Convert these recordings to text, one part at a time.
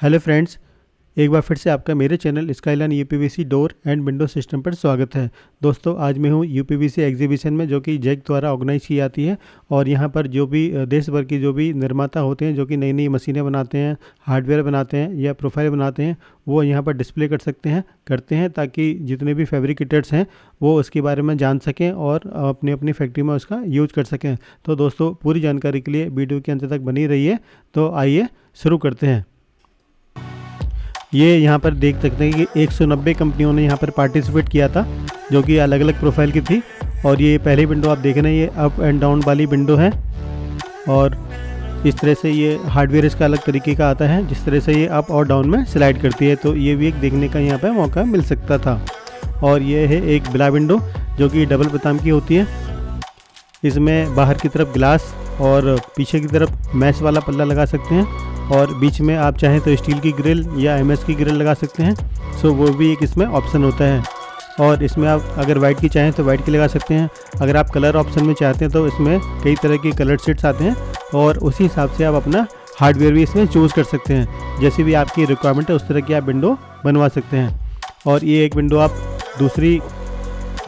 Hello friends, एक बार फिर से आपका मेरे channel skyline UPVC door and window system पर स्वागत है। दोस्तों, आज मैं हूँ यूपीवीसी एग्जीबिशन में, जो कि जैक द्वारा ऑर्गेनाइज की जाती है। और यहाँ पर जो भी देश भर की जो भी निर्माता होते हैं, जो कि नई नई मशीनें बनाते हैं, हार्डवेयर बनाते हैं या प्रोफाइल बनाते हैं, वो यहाँ पर डिस्प्ले करते हैं ताकि जितने भी फैब्रिकेटर्स हैं वो उसके बारे में जान सकें और अपनी अपनी फैक्ट्री में उसका यूज कर सकें। तो दोस्तों, पूरी जानकारी के लिए वीडियो के अंत तक बनी रहिए। तो आइए शुरू करते हैं। ये यहाँ पर देख सकते हैं कि 190 कंपनियों ने यहाँ पर पार्टिसिपेट किया था, जो कि अलग अलग प्रोफाइल की थी। और ये पहली विंडो आप देख रहे हैं, ये अप एंड डाउन वाली विंडो है। और इस तरह से ये हार्डवेयर इसका अलग तरीके का आता है, जिस तरह से ये अप और डाउन में स्लाइड करती है। तो ये भी एक देखने का यहाँ पर मौका मिल सकता था। और ये है एक बिला विंडो, जो कि डबल बोताम की होती है। इसमें बाहर की तरफ ग्लास और पीछे की तरफ मैश वाला पल्ला लगा सकते हैं, और बीच में आप चाहें तो स्टील की ग्रिल या एमएस की ग्रिल लगा सकते हैं। सो वो भी एक इसमें ऑप्शन होता है। और इसमें आप अगर वाइट की चाहें तो वाइट की लगा सकते हैं। अगर आप कलर ऑप्शन में चाहते हैं तो इसमें कई तरह के कलर शीट्स आते हैं, और उसी हिसाब से आप अपना हार्डवेयर भी इसमें चूज़ कर सकते हैं। जैसे भी आपकी रिक्वायरमेंट है उस तरह की आप विंडो बनवा सकते हैं। और ये एक विंडो, आप दूसरी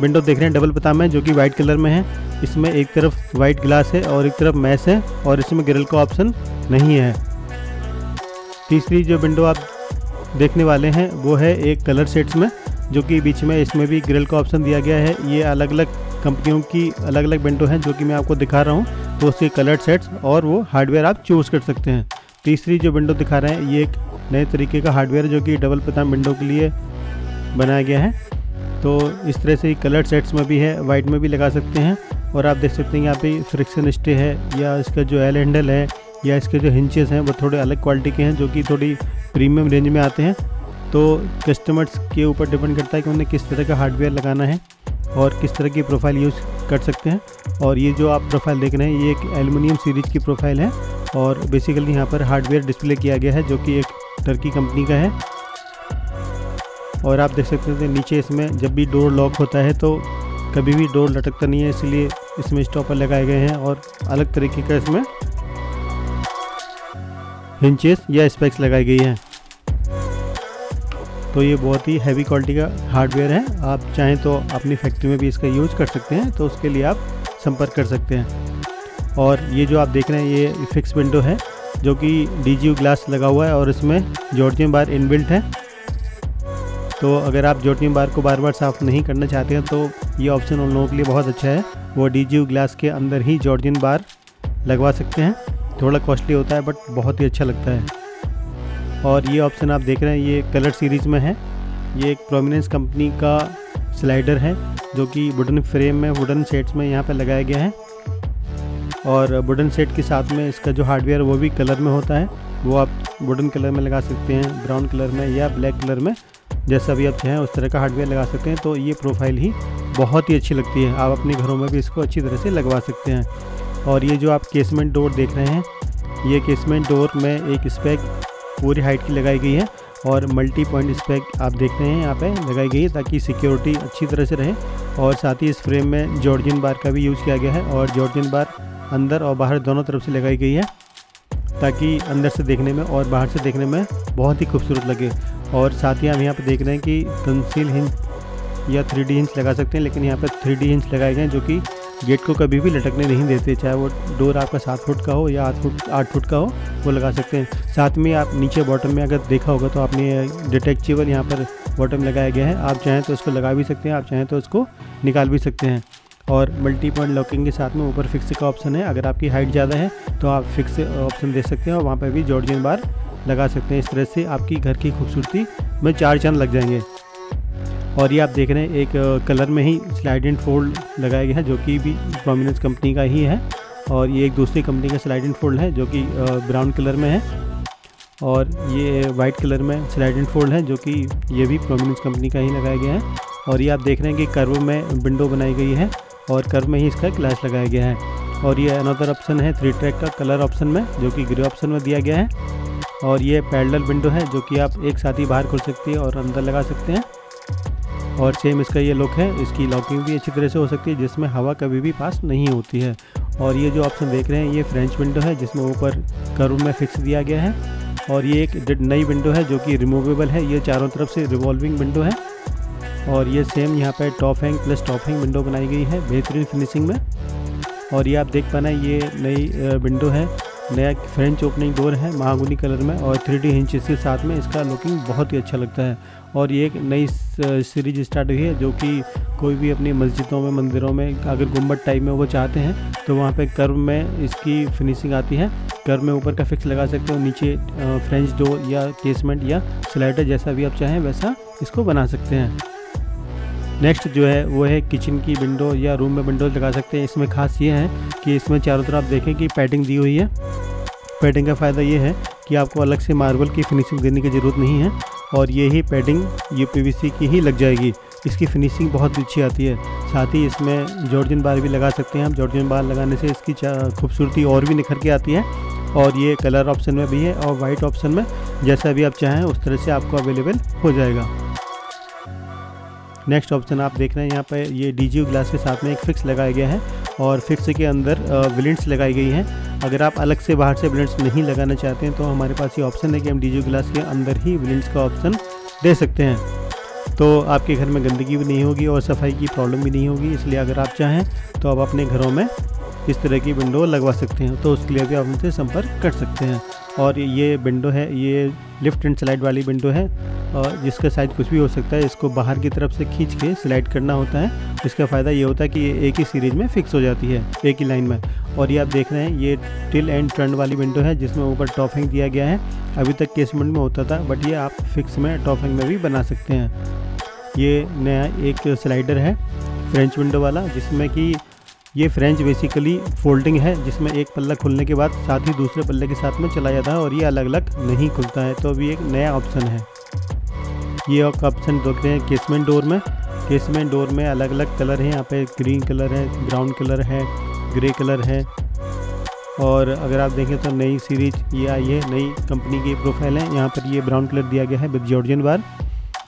विंडो देख रहे हैं डबल बोताम में, जो कि वाइट कलर में है। इसमें एक तरफ वाइट ग्लास है और एक तरफ मैश है, और इसमें ग्रिल का ऑप्शन नहीं है। तीसरी जो विंडो आप देखने वाले हैं वो है एक कलर सेट्स में, जो कि बीच में इसमें भी ग्रिल का ऑप्शन दिया गया है। ये अलग अलग कंपनियों की अलग अलग विंडो हैं, जो कि मैं आपको दिखा रहा हूँ। तो उसके कलर सेट्स और वो हार्डवेयर आप चूज़ कर सकते हैं। तीसरी जो विंडो दिखा रहे हैं, ये एक नए तरीके का हार्डवेयर, जो कि डबल बोताम विंडो के लिए बनाया गया है। तो इस तरह से कलर सेट्स में भी है, वाइट में भी लगा सकते हैं। और आप देख सकते हैं यहाँ पे फ्रिक्शन स्टे है, या इसका जो एल हैंडल है, या इसके जो हिंचेस हैं वो थोड़े अलग क्वालिटी के हैं, जो कि थोड़ी प्रीमियम रेंज में आते हैं। तो कस्टमर्स के ऊपर डिपेंड करता है कि उन्हें किस तरह का हार्डवेयर लगाना है और किस तरह की प्रोफाइल यूज़ कर सकते हैं। और ये जो आप प्रोफाइल देख रहे हैं, ये एक एल्युमिनियम सीरीज की प्रोफाइल है, और बेसिकली यहाँ पर हार्डवेयर डिस्प्ले किया गया है, जो कि एक टर्की कंपनी का है। और आप देख सकते हैं नीचे इसमें जब भी डोर लॉक होता है तो कभी भी डोर लटकता नहीं है, इसलिए इसमें स्टॉपर लगाए गए हैं, और अलग तरीके का इसमें हिंचेस या स्पेक्स लगाई गई हैं। तो ये बहुत ही हैवी क्वालिटी का हार्डवेयर है। आप चाहें तो अपनी फैक्ट्री में भी इसका यूज़ कर सकते हैं, तो उसके लिए आप संपर्क कर सकते हैं। और ये जो आप देख रहे हैं, ये फिक्स विंडो है, जो कि DGU ग्लास लगा हुआ है, और इसमें जॉर्जियन बार इनबिल्ट है। तो अगर आप जॉर्जियन बार को बार बार साफ़ नहीं करना चाहते हैं तो ये ऑप्शन उन लोगों के लिए बहुत अच्छा है। वो DGU ग्लास के अंदर ही जॉर्जियन बार लगवा सकते हैं। थोड़ा कॉस्टली होता है, बट बहुत ही अच्छा लगता है। और ये ऑप्शन आप देख रहे हैं, ये कलर सीरीज़ में है। ये एक प्रोमिनेंस कंपनी का स्लाइडर है, जो कि वुडन फ्रेम में, वुडन सेट्स में यहाँ पर लगाया गया है। और वुडन सेट के साथ में इसका जो हार्डवेयर वो भी कलर में होता है। वो आप वुडन कलर में लगा सकते हैं, ब्राउन कलर में या ब्लैक कलर में, जैसा भी आप चाहें उस तरह का हार्डवेयर लगा सकते हैं। तो ये प्रोफाइल ही बहुत ही अच्छी लगती है। आप अपने घरों में भी इसको अच्छी तरह से लगवा सकते हैं। और ये जो आप केसमेंट डोर देख रहे हैं, ये केसमेंट डोर में एक स्पेक पूरी हाइट की लगाई गई है, और मल्टी पॉइंट स्पेक आप देख रहे हैं यहाँ पे लगाई गई है, ताकि सिक्योरिटी अच्छी तरह से रहे। और साथ ही इस फ्रेम में जॉर्जियन बार का भी यूज़ किया गया है, और जॉर्जियन बार अंदर और बाहर दोनों तरफ से लगाई गई है, ताकि अंदर से देखने में और बाहर से देखने में बहुत ही खूबसूरत लगे। और साथ ही आप यहाँ पर देख रहे हैं कि कंसील हिंज या 3D हिंज लगा सकते हैं, लेकिन यहाँ पर 3D हिंज लगाए गए हैं, जो कि गेट को कभी भी लटकने नहीं देते। चाहे वो डोर आपका 7 फुट का हो या 8 फुट का हो, वो लगा सकते हैं। साथ में आप नीचे बॉटम में अगर देखा होगा तो आपने डिटेक्चेबल यहाँ पर बॉटम लगाया गया है। आप चाहें तो उसको लगा भी सकते हैं, आप चाहें तो उसको निकाल भी सकते हैं। और मल्टी पॉइंट लॉकिंग के साथ में ऊपर फिक्स का ऑप्शन है। अगर आपकी हाइट ज़्यादा है तो आप फिक्स ऑप्शन दे सकते हैं, और वहाँ पर भी जॉर्जियन बार लगा सकते हैं। इस तरह से आपकी घर की खूबसूरती में 4 चांद लग जाएंगे। और ये आप देख रहे हैं, एक कलर में ही स्लाइड एंड फोल्ड लगाया गया है, जो कि भी प्रोमिनेंस कंपनी का ही है। और ये एक दूसरी कंपनी का स्लाइड एंड फोल्ड है, जो कि ब्राउन कलर में है। और ये वाइट कलर में स्लाइड एंड फोल्ड है, जो कि ये भी प्रोमिनेंस कंपनी का ही लगाया गया है। और ये आप देख रहे हैं कि कर्व में विंडो बनाई गई है, और कर्व में ही इसका ग्लास लगाया गया है। और ये अनदर ऑप्शन है 3 ट्रैक का कलर ऑप्शन में, जो कि ग्रे ऑप्शन में दिया गया है। और ये पैरेलल विंडो है, जो कि आप एक साथ ही बाहर खोल सकती है और अंदर लगा सकते हैं। और सेम इसका ये लुक है, इसकी लॉकिंग भी अच्छी तरह से हो सकती है, जिसमें हवा कभी भी पास नहीं होती है। और ये जो ऑप्शन देख रहे हैं, ये फ्रेंच विंडो है, जिसमें ऊपर कर्व में फिक्स दिया गया है। और ये एक नई विंडो है जो कि रिमूवेबल है, ये चारों तरफ से रिवॉल्विंग विंडो है। और ये सेम यहाँ पे top hang plus top hang window बनाई गई है बेहतरीन फिनिशिंग में। और ये आप देख पाना ये नई विंडो है, नया फ्रेंच ओपनिंग डोर है महागुनी कलर में और 3D हिंचेस के साथ में इसका लुकिंग बहुत ही अच्छा लगता है। और ये एक नई सीरीज स्टार्ट हुई है जो कि कोई भी अपनी मस्जिदों में मंदिरों में अगर गुम्बद टाइप में वो चाहते हैं तो वहाँ पे कर्व में इसकी फिनिशिंग आती है। कर्व में ऊपर का फिक्स लगा सकते हो, नीचे फ्रेंच डोर या केसमेंट या स्लाइडर जैसा भी आप चाहें वैसा इसको बना सकते हैं। नेक्स्ट जो है वो है किचन की विंडो या रूम में विंडो लगा सकते हैं। इसमें खास ये है कि इसमें चारों तरफ आप देखें कि पैडिंग दी हुई है। पैडिंग का फ़ायदा ये है कि आपको अलग से मार्बल की फिनिशिंग देने की ज़रूरत नहीं है और ये ही पैडिंग UPVC की ही लग जाएगी। इसकी फिनिशिंग बहुत अच्छी आती है। साथ ही इसमें जॉर्जियन बार भी लगा सकते हैं आप। जॉर्जियन बार लगाने से इसकी खूबसूरती और भी निखर के आती है। और ये कलर ऑप्शन में भी है और वाइट ऑप्शन में, जैसा भी आप चाहें उस तरह से आपको अवेलेबल हो जाएगा। नेक्स्ट ऑप्शन आप देख रहे हैं यहाँ पे ये DGU ग्लास के साथ में एक फिक्स लगाया गया है और फिक्स के अंदर ब्लिंड्स लगाई गई हैं। अगर आप अलग से बाहर से ब्लिंड्स नहीं लगाना चाहते हैं तो हमारे पास ये ऑप्शन है कि हम DGU ग्लास के अंदर ही ब्लिंड्स का ऑप्शन दे सकते हैं। तो आपके घर में गंदगी भी नहीं होगी और सफाई की प्रॉब्लम भी नहीं होगी। इसलिए अगर आप चाहें तो आप अपने घरों में इस तरह की विंडो लगवा सकते हैं, तो उसके लिए भी आप हमसे संपर्क कर सकते हैं। और ये विंडो है, ये लिफ्ट एंड स्लाइड वाली विंडो है और जिसका साइज कुछ भी हो सकता है। इसको बाहर की तरफ से खींच के स्लाइड करना होता है। इसका फ़ायदा ये होता है कि ये एक ही सीरीज में फिक्स हो जाती है, एक ही लाइन में। और ये आप देख रहे हैं ये टिल एंड टर्न वाली विंडो है जिसमें ऊपर टॉप हैंग दिया गया है। अभी तक केसमेंट में होता था बट ये आप फिक्स में टॉप हैंग में भी बना सकते हैं। ये नया एक स्लाइडर है फ्रेंच विंडो वाला, जिसमें कि ये फ्रेंच बेसिकली फोल्डिंग है, जिसमें एक पल्ला खुलने के बाद साथ ही दूसरे पल्ले के साथ में चला जाता है और ये अलग अलग नहीं खुलता है। तो अभी एक नया ऑप्शन है। ये ऑप्शन देखते हैं केसमेंट डोर में। केसमेंट डोर में अलग अलग कलर हैं, यहाँ पे ग्रीन कलर है, ब्राउन कलर है, ग्रे कलर है। और अगर आप देखें तो नई सीरीज ये आई है, नई कंपनी की प्रोफाइल है। यहाँ पर ये ब्राउन कलर दिया गया है विद जॉर्जियन बार।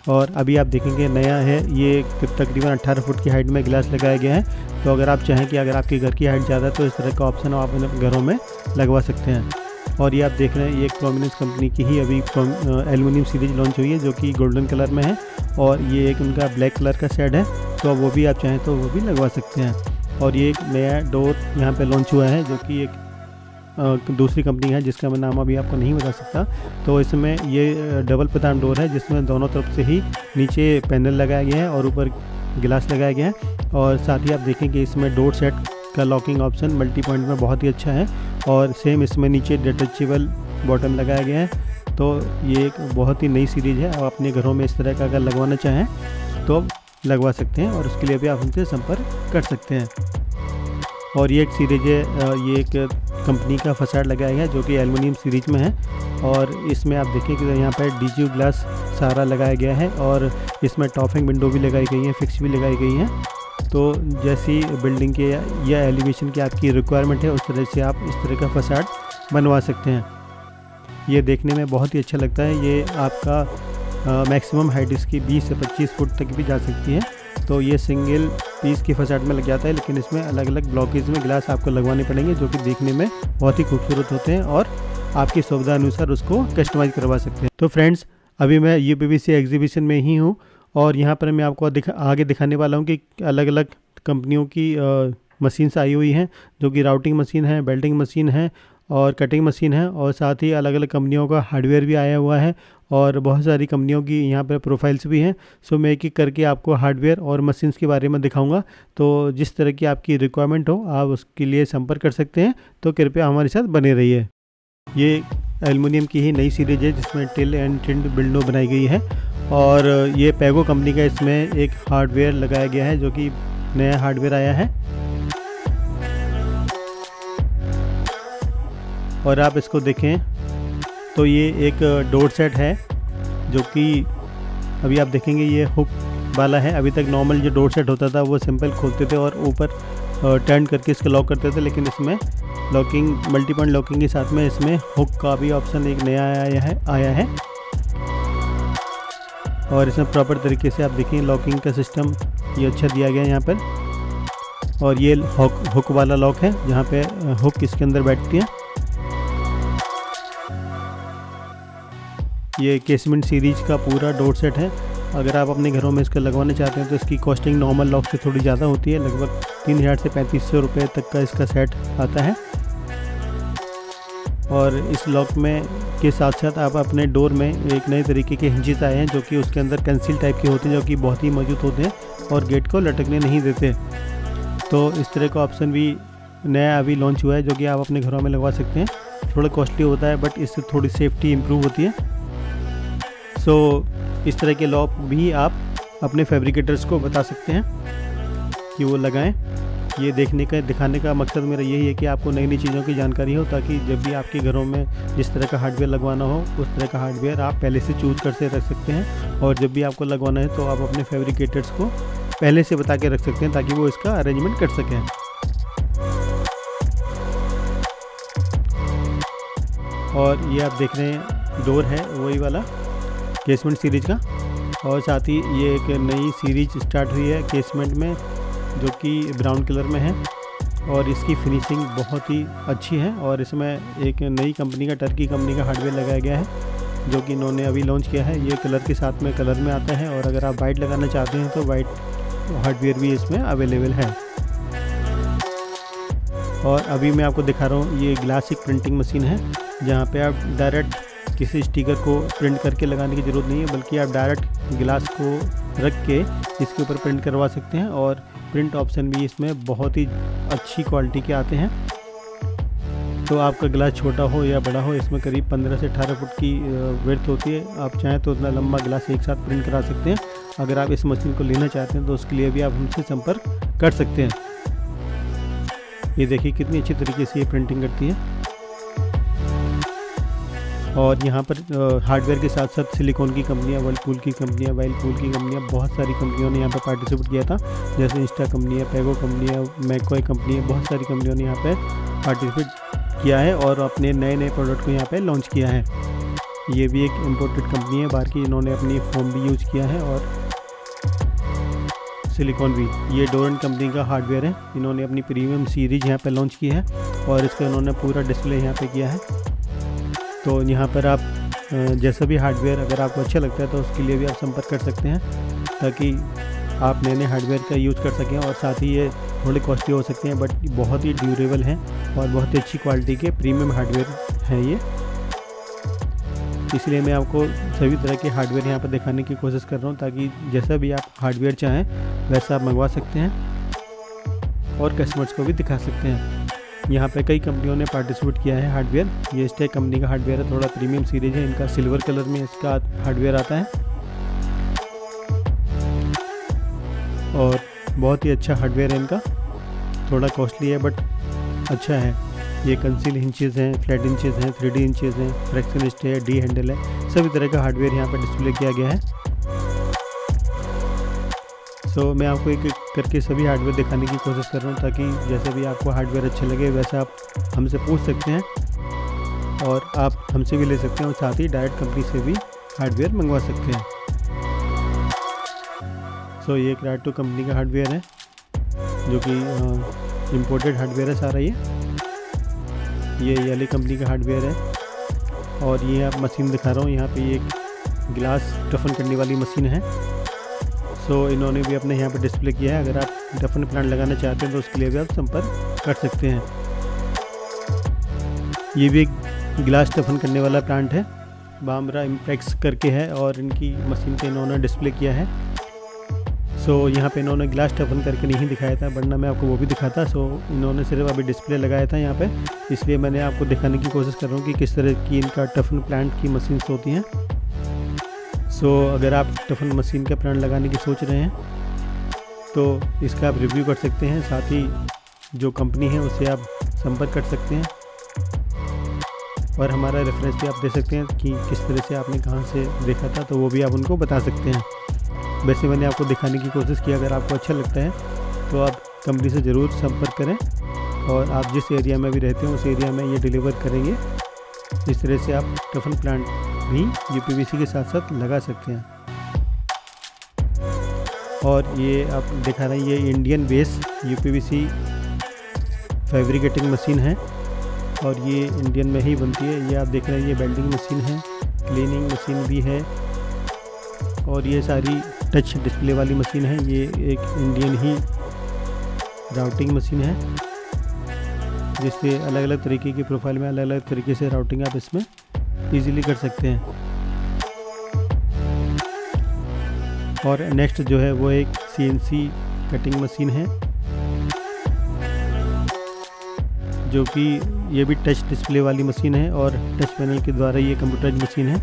और अभी आप देखेंगे नया है, ये तकरीबन 18 फुट की हाइट में ग्लास लगाया गया है। तो अगर आप चाहें कि अगर आपके घर की हाइट ज़्यादा है तो इस तरह का ऑप्शन आप अपने घरों में लगवा सकते हैं। और ये आप देख रहे हैं ये एक प्रोमिनेंस कंपनी की ही अभी एल्युमिनियम सीरीज लॉन्च हुई है जो कि गोल्डन कलर में है और ये एक उनका ब्लैक कलर का शेड है, तो वो भी आप चाहें तो वो भी लगवा सकते हैं। और ये एक नया डोर यहाँ पे लॉन्च हुआ है जो कि एक दूसरी कंपनी है जिसका मैं नाम अभी आपको नहीं बता सकता। तो इसमें ये डबल पैटर्न डोर है जिसमें दोनों तरफ से ही नीचे पैनल लगाया गया है और ऊपर गिलास लगाया गया है। और साथ ही आप देखें कि इसमें डोर सेट का लॉकिंग ऑप्शन मल्टी पॉइंट में बहुत ही अच्छा है और सेम इसमें नीचे डिटैचेबल बॉटम लगाया गया है। तो ये एक बहुत ही नई सीरीज़ है। आप अपने घरों में इस तरह का अगर लगवाना चाहें तो लगवा सकते हैं और उसके लिए भी आप हमसे संपर्क कर सकते हैं। और ये एक सीरीज है, ये एक कंपनी का फसाड लगाया गया है जो कि एल्युमिनियम सीरीज में है और इसमें आप देखिए कि यहाँ पर DGU ग्लास सारा लगाया गया है और इसमें टॉपिंग विंडो भी लगाई गई है, फिक्स भी लगाई गई हैं। तो जैसी बिल्डिंग के या एलिवेशन की आपकी रिक्वायरमेंट है उस तरह से आप इस तरह का फसाड बनवा सकते हैं। ये देखने में बहुत ही अच्छा लगता है। ये आपका मैक्सिमम हाइट इसकी 20 से 25 फुट तक भी जा सकती है। तो ये सिंगल पीस की फसाड में लग जाता है, लेकिन इसमें अलग अलग ब्लॉकेज में ग्लास आपको लगवाने पड़ेंगे जो कि देखने में बहुत ही खूबसूरत होते हैं और आपकी सुविधा अनुसार उसको कस्टमाइज़ करवा सकते हैं। तो फ्रेंड्स, अभी मैं UPVC एग्जीबिशन में ही हूँ और यहाँ पर मैं आपको आगे दिखाने वाला हूँ कि अलग अलग कंपनियों की मशीन्स आई हुई हैं जो कि राउटिंग मशीन है, बेल्टिंग मशीन है और कटिंग मशीन है और साथ ही अलग अलग कंपनियों का हार्डवेयर भी आया हुआ है और बहुत सारी कंपनियों की यहाँ पर प्रोफाइल्स भी हैं। सो मैं एक एक करके आपको हार्डवेयर और मशीन्स के बारे में दिखाऊंगा। तो जिस तरह की आपकी रिक्वायरमेंट हो आप उसके लिए संपर्क कर सकते हैं। तो कृपया हमारे साथ बने रहिए। ये एल्युमिनियम की ही नई सीरीज है जिसमें टिल एंड टिंड विंडो बनाई गई है और ये पैगो कंपनी का इसमें एक हार्डवेयर लगाया गया है जो कि नया हार्डवेयर आया है। और आप इसको देखें तो ये एक डोर सेट है जो कि अभी आप देखेंगे ये हुक वाला है। अभी तक नॉर्मल जो डोर सेट होता था वो सिंपल खोलते थे और ऊपर टर्न करके इसको लॉक करते थे, लेकिन इसमें लॉकिंग मल्टी पॉइंट लॉकिंग के साथ में इसमें हुक का भी ऑप्शन एक नया आया है। और इसमें प्रॉपर तरीके से आप देखें लॉकिंग का सिस्टम ये अच्छा दिया गया है यहाँ पर। और ये हुक वाला लॉक है जहाँ पे हुक इसके अंदर बैठती है। ये केसमेंट सीरीज का पूरा डोर सेट है। अगर आप अपने घरों में इसका लगवाना चाहते हैं तो इसकी कॉस्टिंग नॉर्मल लॉक से थोड़ी ज़्यादा होती है, लगभग 3000 से 3500 रुपये तक का इसका सेट आता है। और इस लॉक में के साथ साथ आप अपने डोर में एक नए तरीके के हिंजेस आए हैं जो कि उसके अंदर कंसील टाइप के होते हैं, जो कि बहुत ही मजबूत होते हैं और गेट को लटकने नहीं देते। तो इस तरह का ऑप्शन भी नया अभी लॉन्च हुआ है जो कि आप अपने घरों में लगवा सकते हैं। थोड़ा कॉस्टली होता है बट इससे थोड़ी सेफ्टी इम्प्रूव होती है। सो इस तरह के लॉक भी आप अपने फैब्रिकेटर्स को बता सकते हैं कि वो लगाएं। ये दिखाने का मकसद मेरा यही है कि आपको नई नई चीज़ों की जानकारी हो, ताकि जब भी आपके घरों में जिस तरह का हार्डवेयर लगवाना हो उस तरह का हार्डवेयर आप पहले से चूज़ कर से रख सकते हैं। और जब भी आपको लगवाना है तो आप अपने फैब्रिकेटर्स को पहले से बता के रख सकते हैं ताकि वो इसका अरेंजमेंट कर सकें। और ये आप देख रहे हैं डोर है वही वाला केसमेंट सीरीज का, और साथ ही ये एक नई सीरीज स्टार्ट हुई है केसमेंट में जो कि ब्राउन कलर में है और इसकी फिनिशिंग बहुत ही अच्छी है। और इसमें एक नई कंपनी का टर्की कंपनी का हार्डवेयर लगाया गया है जो कि इन्होंने अभी लॉन्च किया है। ये कलर के साथ में कलर में आता है और अगर आप वाइट लगाना चाहते हैं तो वाइट हार्डवेयर भी इसमें अवेलेबल है। और अभी मैं आपको दिखा रहा हूँ, ये ग्लासिक प्रिंटिंग मशीन है जहाँ पे आप डायरेक्ट किसी स्टिकर को प्रिंट करके लगाने की ज़रूरत नहीं है, बल्कि आप डायरेक्ट गिलास को रख के इसके ऊपर प्रिंट करवा सकते हैं। और प्रिंट ऑप्शन भी इसमें बहुत ही अच्छी क्वालिटी के आते हैं। तो आपका गिलास छोटा हो या बड़ा हो, इसमें करीब 15 से 18 फुट की विड्थ होती है। आप चाहें तो उतना लंबा गिलास एक साथ प्रिंट करा सकते हैं। अगर आप इस मशीन को लेना चाहते हैं तो उसके लिए भी आप हमसे संपर्क कर सकते हैं। ये देखिए कितनी अच्छी तरीके से ये प्रिंटिंग करती है। और यहाँ पर हार्डवेयर के साथ साथ सिलिकॉन की कंपनियाँ, वर्लपूल की कंपनियाँ, बहुत सारी कंपनियों ने यहाँ पर पार्टिसिपेट किया था। जैसे इंस्टा कंपनी है, पेगो कंपनी है, मैकॉय कंपनी है, बहुत सारी कंपनियों ने यहाँ पे पार्टिसिपेट किया है और अपने नए नए प्रोडक्ट को यहाँ पे लॉन्च किया है। ये भी एक इम्पोर्टेड कंपनी है बाहर की, इन्होंने अपनी फोम भी यूज़ किया है और सिलिकॉन भी। ये डोरेंट कंपनी का हार्डवेयर है, इन्होंने अपनी प्रीमियम सीरीज यहाँ पर लॉन्च की है और इसका इन्होंने पूरा डिस्प्ले यहाँ पर किया है। तो यहाँ पर आप जैसा भी हार्डवेयर अगर आपको अच्छा लगता है तो उसके लिए भी आप संपर्क कर सकते हैं ताकि आप नए नए हार्डवेयर का यूज़ कर सकें। और साथ ही ये थोड़े कॉस्टली हो सकते हैं बट बहुत ही ड्यूरेबल हैं और बहुत ही अच्छी क्वालिटी के प्रीमियम हार्डवेयर हैं ये। इसलिए मैं आपको सभी तरह के हार्डवेयर यहाँ पर दिखाने की कोशिश कर रहा हूँ ताकि जैसा भी आप हार्डवेयर चाहें वैसा आप मंगवा सकते हैं और कस्टमर्स को भी दिखा सकते हैं। यहाँ पे कई कंपनियों ने पार्टिसिपेट किया है हार्डवेयर। ये स्टेक कंपनी का हार्डवेयर है, थोड़ा प्रीमियम सीरीज है, इनका सिल्वर कलर में इसका हार्डवेयर आता है और बहुत ही अच्छा हार्डवेयर है इनका। थोड़ा कॉस्टली है बट अच्छा है। ये कंसील इंचेस हैं, फ्लैट इंचेस हैं, 3D इंचेस हैं, फ्रैक्शनिस्ट है, डी हैंडल है, सभी तरह का हार्डवेयर यहाँ पर डिस्प्ले किया गया है। तो मैं आपको एक एक करके सभी हार्डवेयर दिखाने की कोशिश कर रहा हूँ ताकि जैसे भी आपको हार्डवेयर अच्छा लगे वैसा आप हमसे पूछ सकते हैं और आप हमसे भी ले सकते हैं और साथ ही डायरेक्ट कंपनी से भी हार्डवेयर मंगवा सकते हैं। सो ये क्राटो कंपनी का हार्डवेयर है जो कि इम्पोर्टेड हार्डवेयर है सारा। ये येली कंपनी का हार्डवेयर है और ये आप मशीन दिखा रहा हूँ, यहाँ पे एक गिलास टफन करने वाली मशीन है। सो इन्होंने भी अपने यहाँ पर डिस्प्ले किया है। अगर आप टफन प्लांट लगाना चाहते हैं तो उसके लिए भी आप संपर्क कर सकते हैं। ये भी एक गिलास टफन करने वाला प्लांट है, बामरा इम्पैक्स करके है और इनकी मशीन पे इन्होंने डिस्प्ले किया है। सो यहाँ पे इन्होंने गिलास टफन करके नहीं दिखाया था, वरना मैं आपको वो भी दिखाता। सो इन्होंने सिर्फ अभी डिस्प्ले लगाया था यहाँ पे, इसलिए मैंने आपको दिखाने की कोशिश कर रहा हूँ कि किस तरह की इनका टफन प्लांट की मशीन्स होती हैं। सो अगर आप टफन मशीन का प्लांट लगाने की सोच रहे हैं तो इसका आप रिव्यू कर सकते हैं, साथ ही जो कंपनी है उससे आप संपर्क कर सकते हैं और हमारा रेफरेंस भी आप दे सकते हैं कि किस तरह से आपने कहाँ से देखा था, तो वो भी आप उनको बता सकते हैं। वैसे मैंने आपको दिखाने की कोशिश की। अगर आपको अच्छा लगता है तो आप कंपनी से ज़रूर संपर्क करें और आप जिस एरिया में भी रहते हैं उस एरिया में ये डिलीवर करेंगे। इस तरह से आप टफन प्लांट भी यूपीवीसी के साथ साथ लगा सकते हैं। और ये आप दिखा रहे हैं, ये Indian base UPVC fabricating machine है और ये इंडियन में ही बनती है। ये आप देख रहे हैं, ये वेल्डिंग मशीन है क्लीनिंग मशीन भी है। और ये सारी टच डिस्प्ले वाली मशीन है। ये एक इंडियन ही राउटिंग मशीन है, जिससे अलग अलग तरीके की प्रोफाइल में अलग अलग तरीके से राउटिंग आप इसमें इजीली कर सकते हैं। और नेक्स्ट जो है वो एक CNC कटिंग मशीन है, जो कि ये भी टच डिस्प्ले वाली मशीन है और टच पैनल के द्वारा ये कंप्यूटराइज मशीन है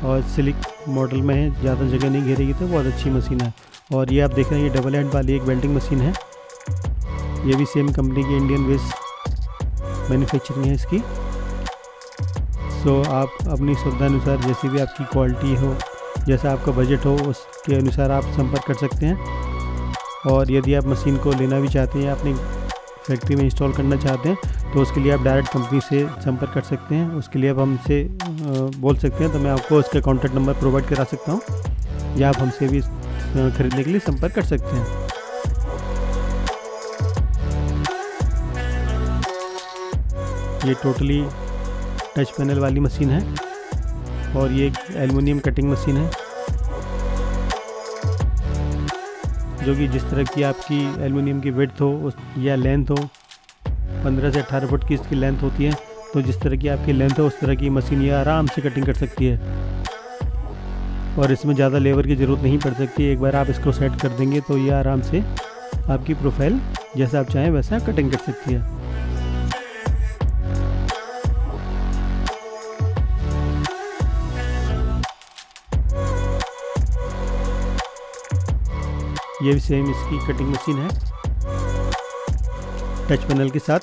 और स्लिक मॉडल में है, ज़्यादा जगह नहीं घेरेगी, तो बहुत अच्छी मशीन है। और ये आप देख रहे हैं ये डबल हैंड वाली एक वेल्डिंग मशीन है। ये भी सेम कंपनी की इंडियन बेस मैन्युफैक्चरिंग है इसकी। सो आप अपनी सुविधा अनुसार जैसी भी आपकी क्वालिटी हो, जैसा आपका बजट हो, उसके अनुसार आप संपर्क कर सकते हैं। और यदि आप मशीन को लेना भी चाहते हैं या अपनी फैक्ट्री में इंस्टॉल करना चाहते हैं, तो उसके लिए आप डायरेक्ट कंपनी से संपर्क कर सकते हैं। उसके लिए आप हमसे बोल सकते हैं, तो मैं आपको उसका कॉन्टैक्ट नंबर प्रोवाइड करा सकता हूँ, या आप हमसे भी ख़रीदने के लिए संपर्क कर सकते हैं। ये टोटली टच पैनल वाली मशीन है और ये एक एल्युमिनियम कटिंग मशीन है, जो कि जिस तरह की आपकी एल्युमिनियम की विड्थ हो उस या लेंथ हो, 15 से 18 फुट की इसकी लेंथ होती है, तो जिस तरह की आपकी लेंथ है उस तरह की मशीन ये आराम से कटिंग कर सकती है। और इसमें ज़्यादा लेबर की ज़रूरत नहीं पड़ सकती। एक बार आप इसको सेट कर देंगे तो ये आराम से आपकी प्रोफाइल जैसा आप चाहें वैसा कटिंग कर सकती है। ये भी सेम इसकी कटिंग मशीन है टच पैनल के साथ।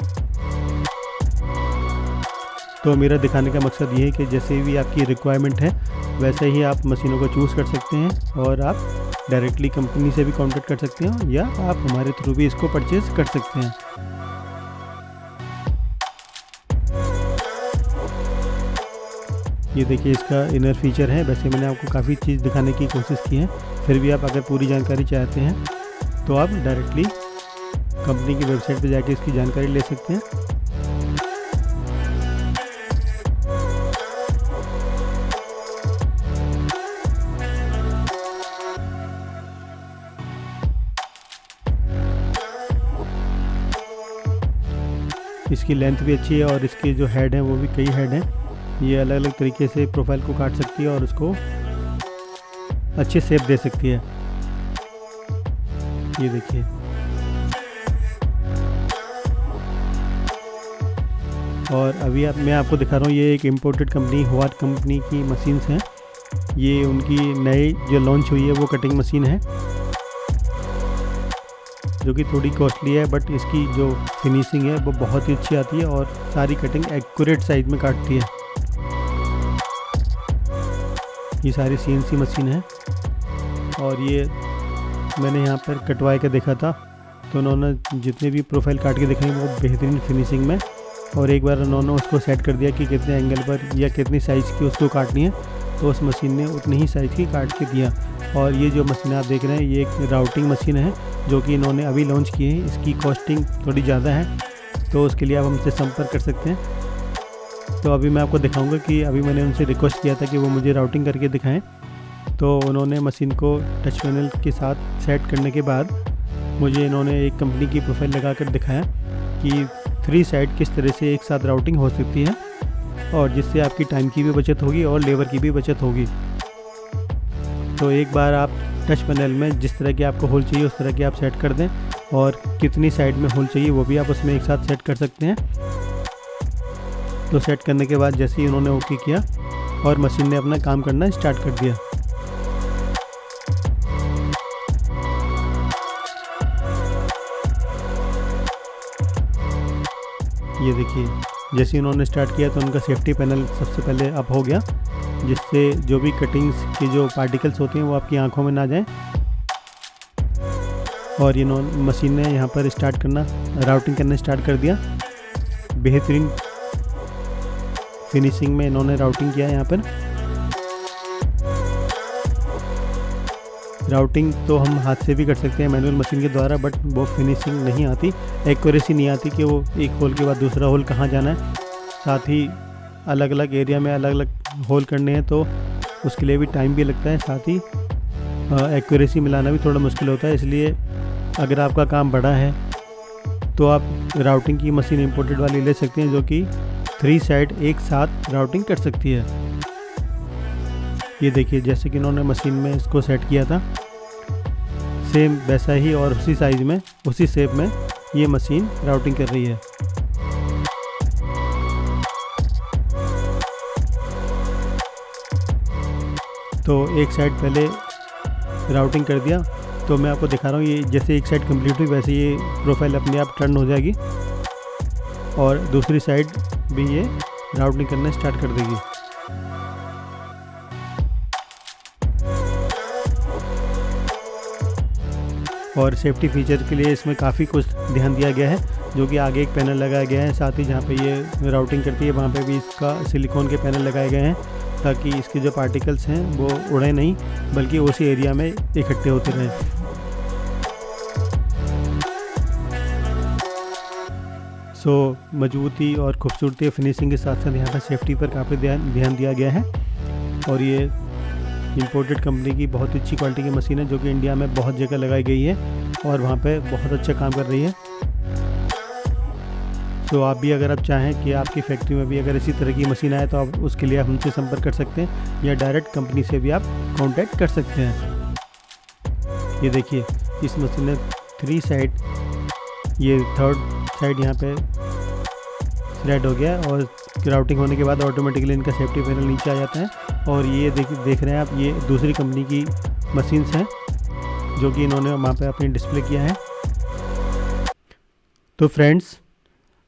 तो मेरा दिखाने का मकसद ये है कि जैसे भी आपकी रिक्वायरमेंट है वैसे ही आप मशीनों को चूज़ कर सकते हैं और आप डायरेक्टली कंपनी से भी कांटेक्ट कर सकते हैं या आप हमारे थ्रू भी इसको परचेज कर सकते हैं। ये देखिए इसका इनर फीचर है। वैसे मैंने आपको काफ़ी चीज़ दिखाने की कोशिश की है, फिर भी आप अगर पूरी जानकारी चाहते हैं तो आप डायरेक्टली कंपनी की वेबसाइट पर जाके इसकी जानकारी ले सकते हैं। इसकी लेंथ भी अच्छी है और इसके जो हेड हैं वो भी कई हेड हैं। ये अलग अलग तरीके से प्रोफाइल को काट सकती है और उसको अच्छे शेप दे सकती है। ये देखिए और अभी मैं आपको दिखा रहा हूँ, ये एक इम्पोर्टेड कंपनी हुआट कंपनी की मशीन्स हैं। ये उनकी नई जो लॉन्च हुई है वो कटिंग मशीन है, जो कि थोड़ी कॉस्टली है, बट इसकी जो फिनिशिंग है वो बहुत ही अच्छी आती है और सारी कटिंग एक्यूरेट साइज में काटती है। ये सारी CNC मशीन है और ये मैंने यहाँ पर कटवाए के देखा था, तो उन्होंने जितने भी प्रोफाइल काट के दिखाई वो बेहतरीन फिनिशिंग में, और एक बार उन्होंने उसको सेट कर दिया कि कितने एंगल पर या कितनी साइज़ की उसको काटनी है, तो उस मशीन ने उतनी ही साइज़ की काट के दिया। और ये जो मशीन आप देख रहे हैं ये एक राउटिंग मशीन है, जो कि इन्होंने अभी लॉन्च की है। इसकी कॉस्टिंग थोड़ी ज़्यादा है, तो उसके लिए आप हमसे संपर्क कर सकते हैं। तो अभी मैं आपको दिखाऊंगा कि अभी मैंने उनसे रिक्वेस्ट किया था कि वो मुझे राउटिंग करके दिखाएं, तो उन्होंने मशीन को टच पैनल के साथ सेट करने के बाद मुझे इन्होंने एक कंपनी की प्रोफाइल लगा कर दिखाया कि 3 साइड किस तरह से एक साथ राउटिंग हो सकती है, और जिससे आपकी टाइम की भी बचत होगी और लेबर की भी बचत होगी। तो एक बार आप टच पैनल में जिस तरह की आपको होल चाहिए उस तरह की आप सेट कर दें, और कितनी साइड में होल चाहिए वो भी आप उसमें एक साथ सेट कर सकते हैं। तो सेट करने के बाद जैसे ही उन्होंने ओके किया और मशीन ने अपना काम करना स्टार्ट कर दिया। ये देखिए जैसे उन्होंने स्टार्ट किया तो उनका सेफ्टी पैनल सबसे पहले अप हो गया, जिससे जो भी कटिंग्स के जो पार्टिकल्स होते हैं वो आपकी आंखों में ना जाएं। और इन्होंने मशीन ने यहाँ पर राउटिंग करना स्टार्ट कर दिया। बेहतरीन फिनिशिंग में इन्होंने राउटिंग किया। यहाँ पर राउटिंग तो हम हाथ से भी कर सकते हैं मैनुअल मशीन के द्वारा, बट वो फिनिशिंग नहीं आती, एक्यूरेसी नहीं आती कि वो एक होल के बाद दूसरा होल कहाँ जाना है। साथ ही अलग अलग एरिया में अलग अलग होल करने हैं, तो उसके लिए भी टाइम भी लगता है, साथ ही एक्यूरेसी मिलाना भी थोड़ा मुश्किल होता है। इसलिए अगर आपका काम बड़ा है तो आप राउटिंग की मशीन इंपोर्टेड वाली ले सकते हैं, जो कि 3 साइड एक साथ राउटिंग कर सकती है। ये देखिए, जैसे कि इन्होंने मशीन में इसको सेट किया था, सेम वैसा ही और उसी साइज़ में उसी शेप में ये मशीन राउटिंग कर रही है। तो एक साइड पहले राउटिंग कर दिया, तो मैं आपको दिखा रहा हूँ, ये जैसे एक साइड कंप्लीट हुई वैसे ये प्रोफाइल अपने आप टर्न हो जाएगी और दूसरी साइड भी ये राउटिंग करना स्टार्ट कर देगी। और सेफ्टी फीचर के लिए इसमें काफ़ी कुछ ध्यान दिया गया है, जो कि आगे एक पैनल लगाया गया है, साथ ही जहाँ पे ये राउटिंग करती है वहाँ पे भी इसका सिलिकॉन के पैनल लगाए गए हैं, ताकि इसके जो पार्टिकल्स हैं वो उड़े नहीं बल्कि उसी एरिया में इकट्ठे होते रहें। सो मजबूती और खूबसूरती और फिनिशिंग के साथ साथ यहाँ पर सेफ्टी पर काफ़ी ध्यान दिया गया है। और ये इंपोर्टेड कंपनी की बहुत अच्छी क्वालिटी की मशीन है, जो कि इंडिया में बहुत जगह लगाई गई है और वहाँ पे बहुत अच्छा काम कर रही है। तो आप भी अगर आप चाहें कि आपकी फैक्ट्री में भी अगर इसी तरह की मशीन आए, तो आप उसके लिए आप हमसे संपर्क कर सकते हैं या डायरेक्ट कंपनी से भी आप कांटेक्ट कर सकते हैं। ये देखिए, इस मशीन में 3 साइड, ये 3rd साइड यहाँ पे स्लाइड हो गया और राउटिंग होने के बाद ऑटोमेटिकली इनका सेफ्टी पैनल नीचे आ जाता है। और ये देख रहे हैं आप, ये दूसरी कंपनी की मशीन्स हैं जो कि इन्होंने वहाँ पे अपनी डिस्प्ले किया है। तो फ्रेंड्स,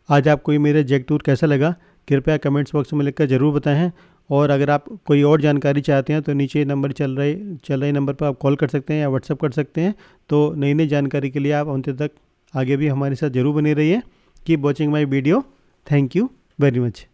आज आपको ये मेरा जेक टूर कैसा लगा, कृपया कमेंट्स बॉक्स में लिखकर ज़रूर बताएं। और अगर आप कोई और जानकारी चाहते हैं तो नीचे नंबर चल रहे नंबर पर आप कॉल कर सकते हैं या व्हाट्सअप कर सकते हैं। तो नई नई जानकारी के लिए आप अंत तक आगे भी हमारे साथ ज़रूर बने रहिए। Keep watching my video. Thank you very much.